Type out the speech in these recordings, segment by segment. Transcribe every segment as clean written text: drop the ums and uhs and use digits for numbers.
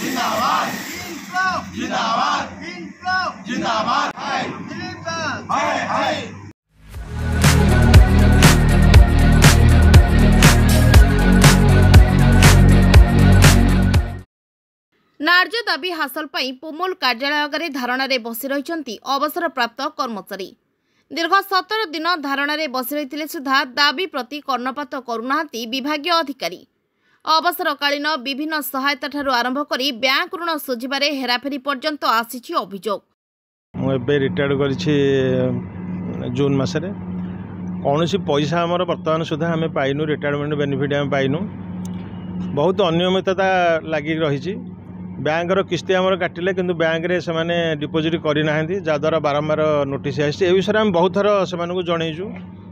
जिंदाबाद जिंदाबाद जिंदाबाद हाय हाय। न्याय दाबी हासिल पाई पोमुल कार्यालय आगे धारणारे बसी रही अवसरप्राप्त कर्मचारी दीर्घ 17 दिन धारणारे बसी रही सुधा दाबी प्रति कर्णपात करूना विभागीय अधिकारी। अवसरकालीन विभिन्न सहायता ठारू आरंभ करी बैंक ऋण सुझिबारे हेराफेरी पर्यंत आसीछि अभियोग। मुझे रिटायर्ड कर जून मसरे कौन पैसा आमर बर्तमान सुधा आम पाइनु रिटायरमेंट बेनिफिट आम पाइनु। बहुत अनियमितता लगी रही बैंकर किस्ती आमर काटिले किंतु बैंक रे से माने डिपोजिट करना जहाद्वारा बारंबार नोटिस आसी ए विषय में बहुत थर से जनईचु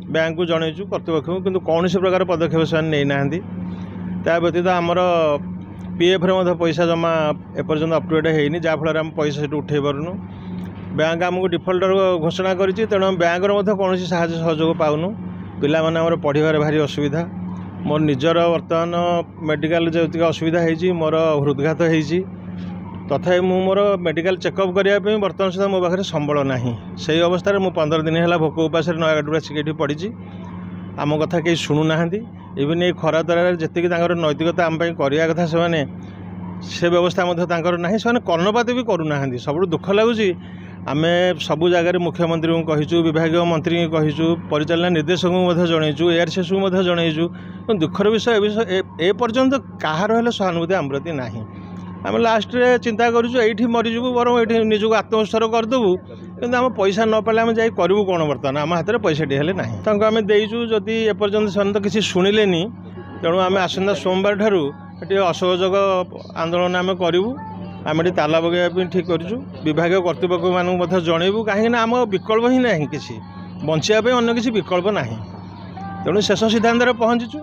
बैंक को जनईचु कर्तृपक्ष को किंतु कौन प्रकार पदक्षेप से नहीं ता व्यतीत आमर पीएफ रे पैसा जमा एपर्यंत अप टू डेट होनी जहाँफल आम पैसा से उठे पारूनु। बैंक आमको डिफल्टर घोषणा करी तेणु बैंक कौन साहाय्य सहयोग पाऊनु। पिला माने आमर पढ़ार भारी असुविधा। मोर निजर वर्तमान मेडिकल जो असुविधा होती मोर हृदघात होती तथापि मोर मेडिकल चेकअप करने बर्तमान सुधा मो पाखे संबल ना से अवस्था मुझे 15 दिन है भोक उपास नयागढ़ आसिक पड़ी आम कथा कहीं शुणुना इवन ये खरा द्वारा जी नैतिकता आम करने कथा से व्यवस्था ना से कर्णपात भी करूना। सब दुख लगुच आम सबू जगह मुख्यमंत्री को कहीचु विभाग मंत्री को कहीचु परिचालना निर्देशक को जनईचु एआरसीएस को जनईचु दुखर विषय ए पर्यंत कहार हेल्ले सहानुभूति आम प्रति ना। आम लास्ट रे चिंता करूँ ये मरीजु बर ये निजक आत्मोत्सर्ग करदेबू कि आम पैसा न पाले आम जा करूँ कौन बर्तमान आम हाथ में पैसा टी हेल्ले ना आम देचु जदि एपर्यंत से तो किसी शुणिले तेणु आम आसंता सोमवार ठारू असहयोग आंदोलन आम करूँ। आम ये ताला बगैया ठीक करूँ विभाग कर्तृपक्ष मानक जनइबू कहीं आम विकल्प ही ना किसी बचापी अन्न किसी विकल्प ना तेणु शेष सिद्धांत पहुँचीचु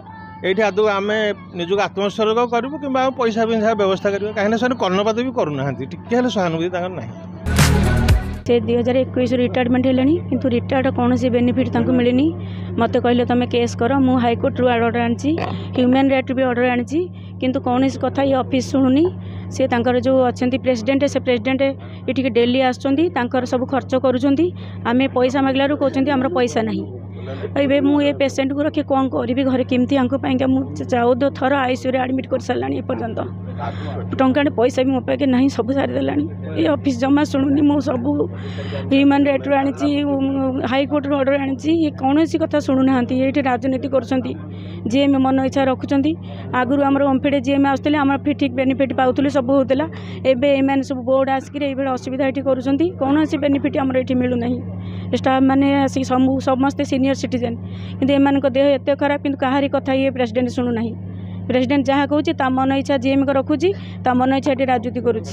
ये आदौ आम निजक आत्मोत्सर्ग करूँ कि पैसा भी व्यवस्था करेंगे कहीं कर्णपात भी करूना टी सहानुभूति ना। से 2021 रिटायरमेंट है किंतु रिटायर्ड कौन बेनिफिट मिलनी मत कहले तुम केस कर मु हाईकोर्ट रू ऑर्डर आनी ह्यूमन राइट भी ऑर्डर आनी किंतु कौन कथा ये ऑफिस शुणुनी से जो अच्छा प्रेसिडेंट से प्रेसिडेंट ये डेली आसुँच सब खर्च करें पैसा मागलू कहते आम पैसा नहीं ए मुझे पेसेंट को रखी कौन करी घरे केमती मुझे 14 थर आईसीयू आडमिट कर सारा एपर्यंत टंका पैसा भी मो पाखे ना सब सारीदेला ये ऑफिस जमा शुणुनी मो सब ह्यूमन राइट रू आनी हाईकोर्ट रू ऑर्डर आनी ये कौन कथा शुणुना ये राजनीति कर जीएम मन इच्छा रखुंट आगु आम ओमफेड जीएम आसते आम ठीक बेनिफिट पाऊल सब होता एवं सब बोर्ड आसिक असुविधा ये करुँच कौन बेनिफिट आम ये मिलूना स्टाफ मैंने आसिक समस्ते सीनियर सिटीजेन किंतु एम देह एत खराब किंतु कहारी कथा ये प्रेसिडेंट शुणुना प्रेसिडेंट जहाँ कहूँ मन इच्छा जीएम को रखुची मन इच्छा ये राजनीति करुँच।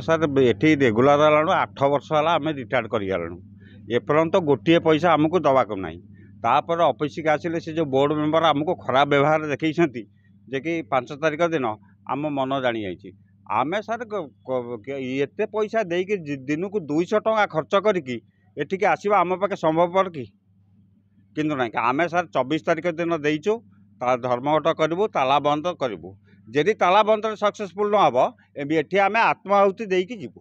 सर ये रेगुलर हलु 8 वर्ष है आम रिटायर्ड करलु एपर्यंत गोटे पैसा आमको दवाक ना तापर ऑफिस के आसिले से जो बोर्ड मेंबर आमको खराब व्यवहार देखी जे कि 5 तारिख दिन आम मन जानी जाइए आम सर एत पैसा देकी दिन को 200 टଙ୍କା खर्च करके एठिक आसवा आम पाखे संभवपर कि ना आम सर 24 तारिख दिन देचु धर्मघट करूँ ताला बंद करूँ जदि ताला बंद सक्सेसफुल न हम ये आम आत्माहुति देकी जीवु।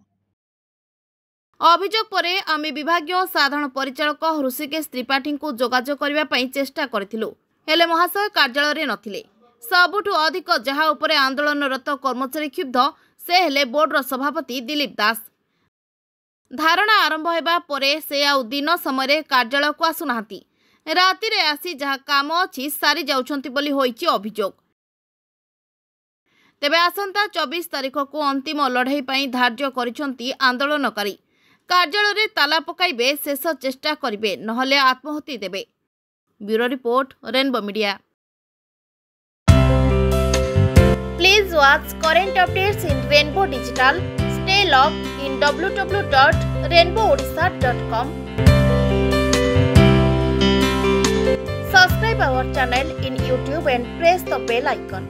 अभियोग परे आमे विभागीय साधारण परिचालक ऋषिकेश त्रिपाठी को जोगाजोग करने चेष्टा करिथिलु हेले महाशय कार्यालय नथिले। सबुठु अधिक जहा उपरे आंदोलनरत कर्मचारी क्षुब्ध से हेले बोर्डर सभापति दिलीप दास। धारणा आरंभ हेबा परे से आउ दिन समय कार्यालय को आसुनाहांती राति रे आसी जहा काम अछि सारी जाउछंती बोली होइछि अभियोग। तेबे आसंता 24 तारिख को अंतिम लड़ाई पई धार्य करिसंती आंदोलनकारी कार्यालय रे ताला पकाइबे शेष चेष्टा करिवे नहले आत्महत्या देबे। Bureau report rainbow media. Please watch current updates in rainbow digital. Stay logged in www.rainbowodisha.com. Subscribe our channel in YouTube and press the bell icon.